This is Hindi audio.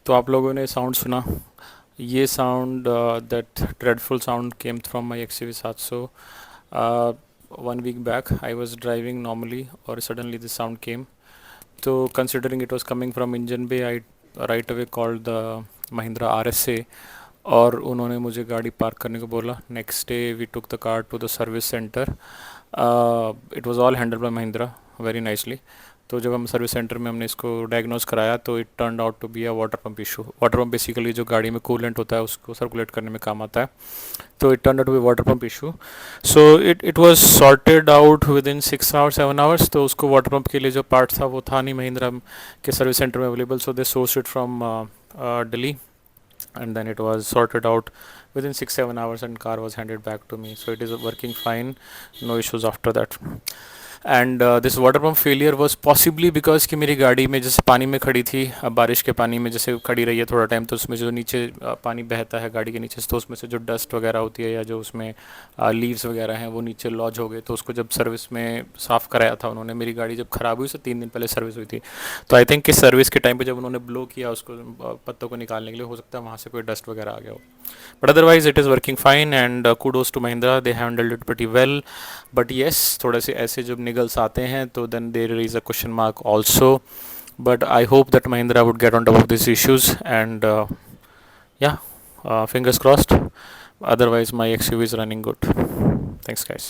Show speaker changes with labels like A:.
A: तो आप लोगों ने साउंड सुना, ये sound, that dreadful sound came from my XUV 700. uh, 1 week back I was driving normally or suddenly the sound came. So considering it was coming from engine bay, I right away called the Mahindra RSA और उन्होंने मुझे गाड़ी पार्क करने को बोला. Next day we took the car to the service centre. It was all handled by Mahindra very nicely. तो जब हम सर्विस सेंटर में हमने इसको डायग्नोज कराया तो it turn out to be a water pump issue. Water pump basically जो गाड़ी में कूलेंट होता है उसको सर्कुलेट करने में काम आता है. तो it turn out to be water pump issue. So it was sorted out within 6 hours 7 hours. तो उसको वाटर पंप के लिए जो पार्ट था वो था नहीं महिंद्रा के सर्विस सेंटर में available. So they source it from Delhi and then it was sorted out within 6 7 hours and car was handed back to me. So it is working fine, no issues after that. And this water pump failure was possibly because कि मेरी गाड़ी में जैसे पानी में खड़ी थी, बारिश के पानी में जैसे खड़ी रही है थोड़ा टाइम, तो उसमें जो नीचे पानी बहता है गाड़ी के नीचे से, तो उसमें से जो डस्ट वगैरह होती है या जो उसमें लीव्स वगैरह हैं वो नीचे लॉज हो गए. तो उसको जब सर्विस में साफ़ कराया था उन्होंने, मेरी गाड़ी जब ख़राब हुई उससे 3 दिन पहले सर्विस हुई थी, तो आई थिंक कि सर्विस के टाइम पे जब उन्होंने ब्लो किया उसको पत्तों को निकालने के लिए, हो सकता है वहाँ से कोई डस्ट वगैरह आ गया हो. But otherwise it is working fine and kudos to Mahindra, they handled it pretty well. But yes, थोड़े से ऐसे जब निगल्स आते हैं तो then there is a question mark also, but I hope that Mahindra would get on top of these issues and yeah, fingers crossed. Otherwise my XUV is running good. Thanks guys.